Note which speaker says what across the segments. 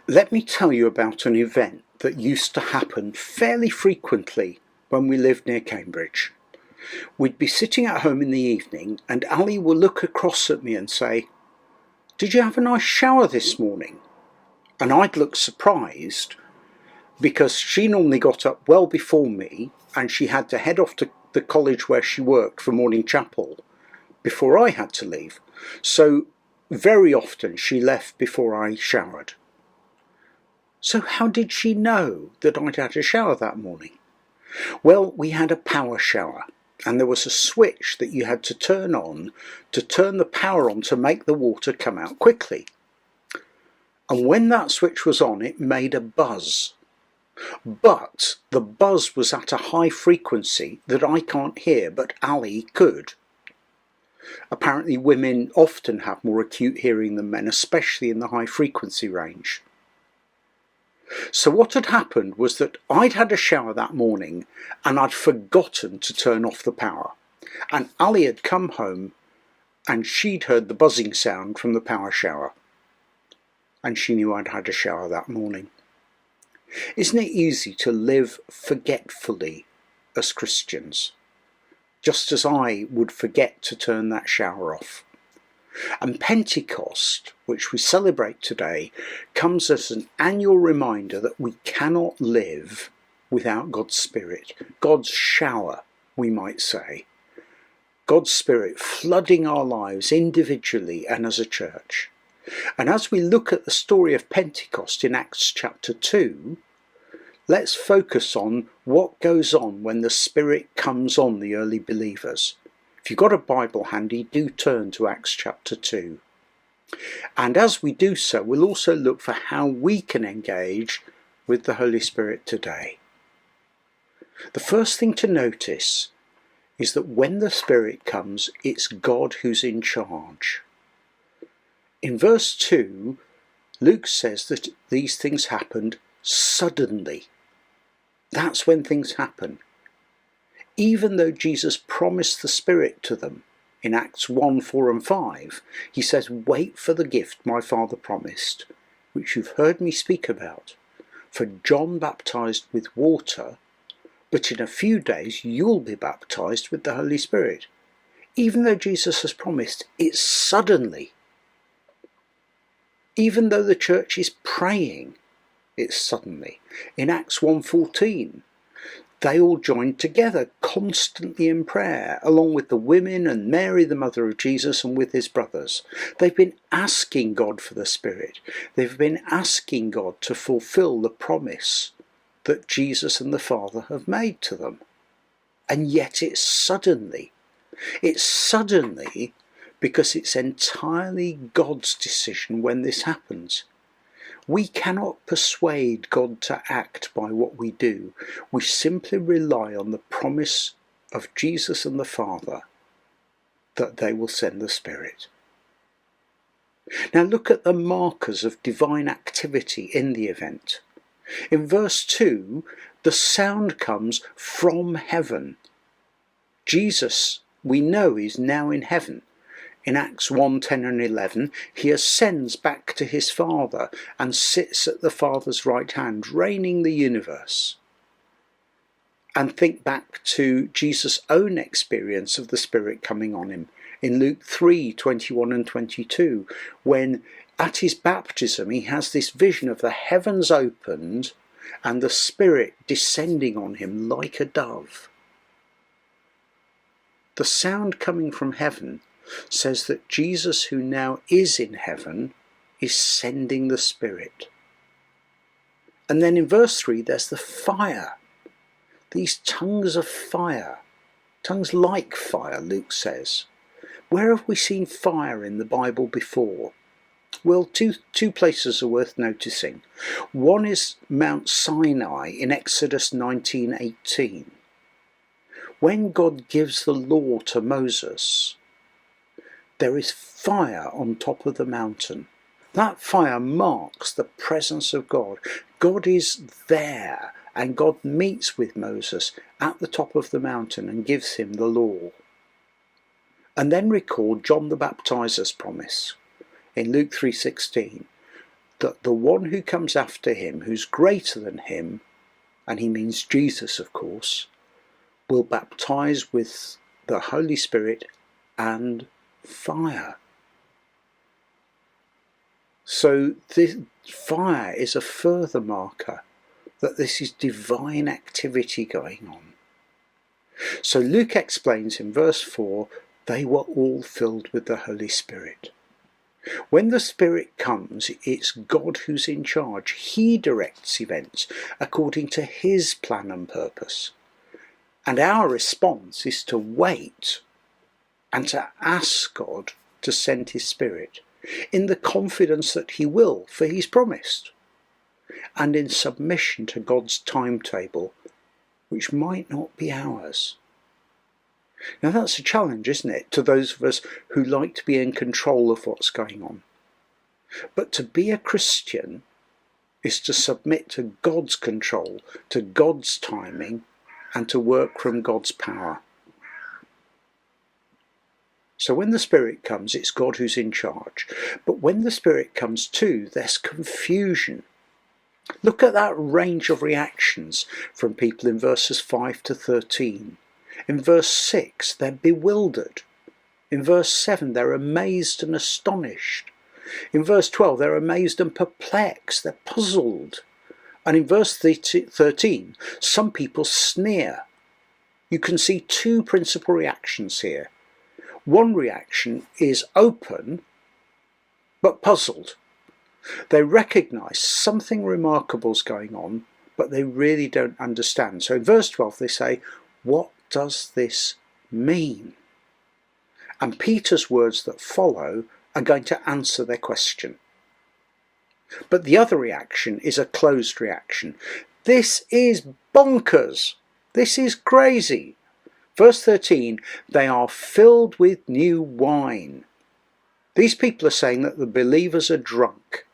Speaker 1: Let me tell you about an event that used to happen fairly frequently when we lived near Cambridge. We'd be sitting at home in the evening and Ali would look across at me and say, "Did you have a nice shower this morning?" And I'd look surprised because she normally got up well before me and she had to head off to the college where she worked for morning chapel before I had to leave. So very often she left before I showered. So how did she know that I'd had a shower that morning? Well, we had a power shower, and there was a switch that you had to turn on to turn the power on to make the water come out quickly. And when that switch was on, it made a buzz. But the buzz was at a high frequency that I can't hear, but Ali could. Apparently women often have more acute hearing than men, especially in the high frequency range. So what had happened was that I'd had a shower that morning and I'd forgotten to turn off the power. And Ali had come home and she'd heard the buzzing sound from the power shower. And she knew I'd had a shower that morning. Isn't it easy to live forgetfully as Christians? Just as I would forget to turn that shower off. And Pentecost, which we celebrate today, comes as an annual reminder that we cannot live without God's Spirit, God's shower, we might say. God's Spirit flooding our lives individually and as a church. And as we look at the story of Pentecost in Acts chapter 2, let's focus on what goes on when the Spirit comes on the early believers. If you've got a Bible handy, do turn to Acts chapter 2. And as we do so, we'll also look for how we can engage with the Holy Spirit today. The first thing to notice is that when the Spirit comes, it's God who's in charge. In verse 2, Luke says that these things happened suddenly. That's when things happen. Even though Jesus promised the Spirit to them in Acts 1, 4 and 5, he says, "Wait for the gift my Father promised, which you've heard me speak about. For John baptized with water, but in a few days you'll be baptized with the Holy Spirit." Even though Jesus has promised, it's suddenly. Even though the church is praying, it's suddenly. In Acts 1:14, they all joined together constantly in prayer, along with the women and Mary, the mother of Jesus, and with his brothers. They've been asking God for the Spirit. They've been asking God to fulfill the promise that Jesus and the Father have made to them. And yet it's suddenly. It's suddenly because it's entirely God's decision when this happens. We cannot persuade God to act by what we do. We simply rely on the promise of Jesus and the Father that they will send the Spirit. Now look at the markers of divine activity in the event. In verse 2, the sound comes from heaven. Jesus, we know, is now in heaven. In Acts 1, 10 and 11, he ascends back to his Father and sits at the Father's right hand, reigning the universe. And think back to Jesus' own experience of the Spirit coming on him in Luke 3, 21 and 22, when at his baptism he has this vision of the heavens opened and the Spirit descending on him like a dove. The sound coming from heaven says that Jesus, who now is in heaven, is sending the Spirit. And then in verse 3 there's the fire. These tongues of fire. Tongues like fire, Luke says. Where have we seen fire in the Bible before? Well, two places are worth noticing. One is Mount Sinai in Exodus 19:18. When God gives the law to Moses, there is fire on top of the mountain. That fire marks the presence of God. God is there, and God meets with Moses at the top of the mountain and gives him the law. And then recall John the Baptizer's promise in Luke 3:16. that the one who comes after him, who's greater than him, and he means Jesus, of course, will baptize with the Holy Spirit and fire. So this fire is a further marker that this is divine activity going on. So Luke explains in verse 4, they were all filled with the Holy Spirit. When the Spirit comes, it's God who's in charge. He directs events according to his plan and purpose. And our response is to wait and to ask God to send his Spirit in the confidence that he will, for he's promised, and in submission to God's timetable, which might not be ours. Now that's a challenge, isn't it, to those of us who like to be in control of what's going on. But to be a Christian is to submit to God's control, to God's timing, and to work from God's power. So when the Spirit comes, it's God who's in charge. But when the Spirit comes too, there's confusion. Look at that range of reactions from people in verses 5 to 13. In verse 6, they're bewildered. In verse 7, they're amazed and astonished. In verse 12, they're amazed and perplexed. They're puzzled. And in verse 13, some people sneer. You can see two principal reactions here. One reaction is open, but puzzled. They recognise something remarkable is going on, but they really don't understand. So in verse 12, they say, what does this mean? And Peter's words that follow are going to answer their question. But the other reaction is a closed reaction. This is bonkers. This is crazy. Verse 13, they are filled with new wine. These people are saying that the believers are drunk.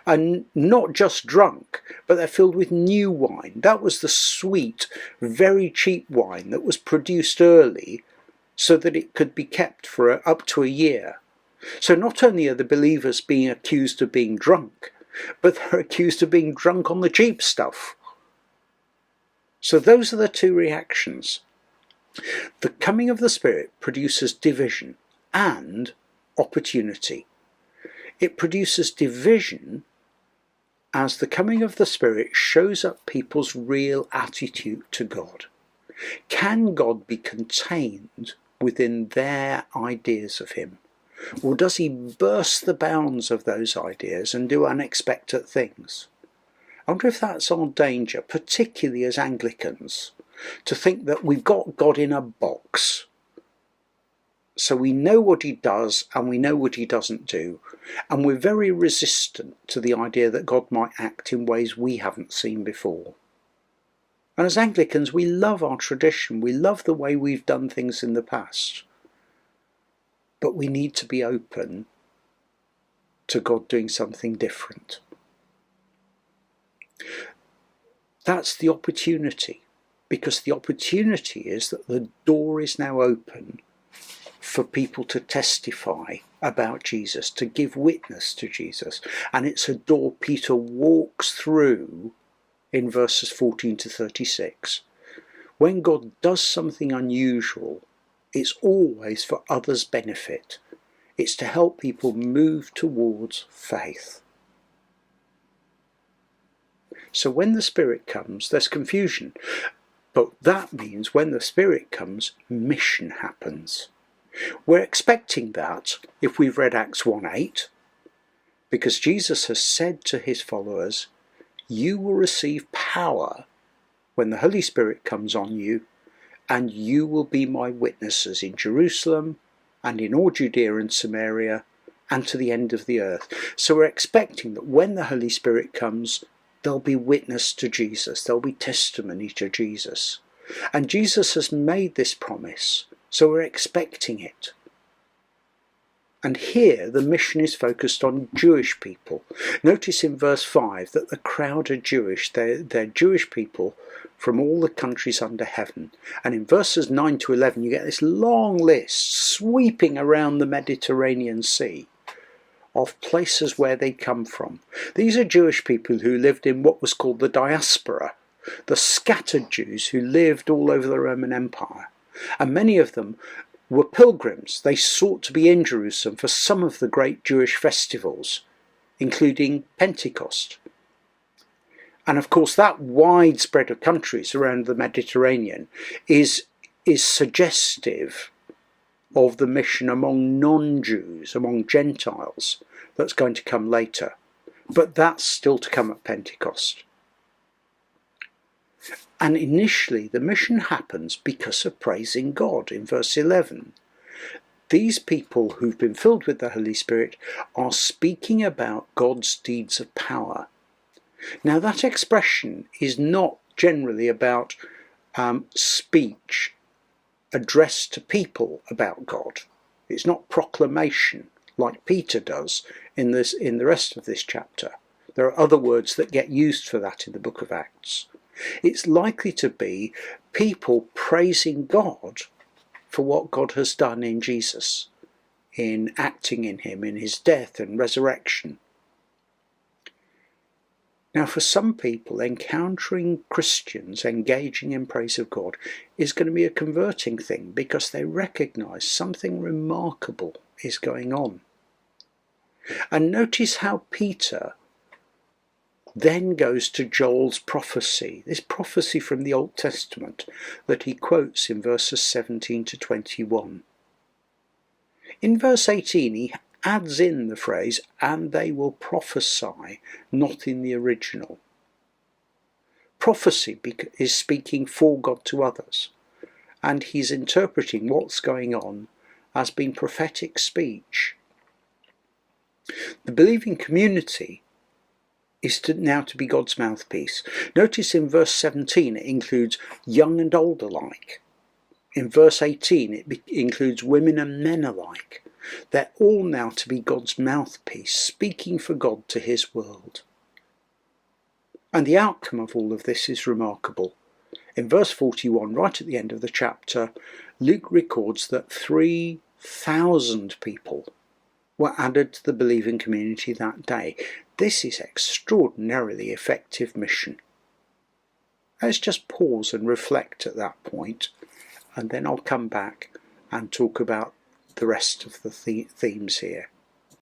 Speaker 1: And not just drunk, but they're filled with new wine. That was the sweet, very cheap wine that was produced early so that it could be kept for up to a year. So not only are the believers being accused of being drunk, but they're accused of being drunk on the cheap stuff. So those are the two reactions. The coming of the Spirit produces division and opportunity. It produces division as the coming of the Spirit shows up people's real attitude to God. Can God be contained within their ideas of him? Or does he burst the bounds of those ideas and do unexpected things? I wonder if that's our danger, particularly as Anglicans, to think that we've got God in a box. So we know what he does and we know what he doesn't do. And we're very resistant to the idea that God might act in ways we haven't seen before. And as Anglicans, we love our tradition. We love the way we've done things in the past. But we need to be open to God doing something different. That's the opportunity, because the opportunity is that the door is now open for people to testify about Jesus, to give witness to Jesus. And it's a door Peter walks through in verses 14 to 36. When God does something unusual, it's always for others' benefit. It's to help people move towards faith. So when the Spirit comes, there's confusion. But that means when the Spirit comes, mission happens. We're expecting that if we've read Acts 1:8, because Jesus has said to his followers, you will receive power when the Holy Spirit comes on you, and you will be my witnesses in Jerusalem and in all Judea and Samaria and to the end of the earth. So we're expecting that when the Holy Spirit comes, there'll be witness to Jesus, there'll be testimony to Jesus. And Jesus has made this promise, so we're expecting it. And here the mission is focused on Jewish people. Notice in verse 5 that the crowd are Jewish. They're Jewish people from all the countries under heaven. And in verses 9 to 11 you get this long list sweeping around the Mediterranean Sea of places where they come from. These are Jewish people who lived in what was called the diaspora, the scattered Jews who lived all over the Roman Empire. And many of them were pilgrims. They sought to be in Jerusalem for some of the great Jewish festivals, including Pentecost. And of course, that wide spread of countries around the Mediterranean is suggestive of the mission among non-Jews, among Gentiles, that's going to come later. But that's still to come at Pentecost. And initially, the mission happens because of praising God. In verse 11, these people who've been filled with the Holy Spirit are speaking about God's deeds of power. Now, that expression is not generally about speech addressed to people about God. It's not proclamation like Peter does in the rest of this chapter. There are other words that get used for that in the book of Acts. It's likely to be people praising God for what God has done in Jesus, in acting in him, in his death and resurrection. Now, for some people, encountering Christians engaging in praise of God is going to be a converting thing because they recognise something remarkable is going on. And notice how Peter then goes to Joel's prophecy, this prophecy from the Old Testament that he quotes in verses 17 to 21. In verse 18, he adds in the phrase, and they will prophesy, not in the original. Prophecy is speaking for God to others, and he's interpreting what's going on as being prophetic speech. The believing community is now to be God's mouthpiece. Notice in verse 17 it includes young and old alike. In verse 18 it includes women and men alike. They're all now to be God's mouthpiece, speaking for God to his world. And the outcome of all of this is remarkable. In verse 41, right at the end of the chapter, Luke records that 3,000 people were added to the believing community that day. This is extraordinarily effective mission. Let's just pause and reflect at that point, and then I'll come back and talk about the rest of the themes here.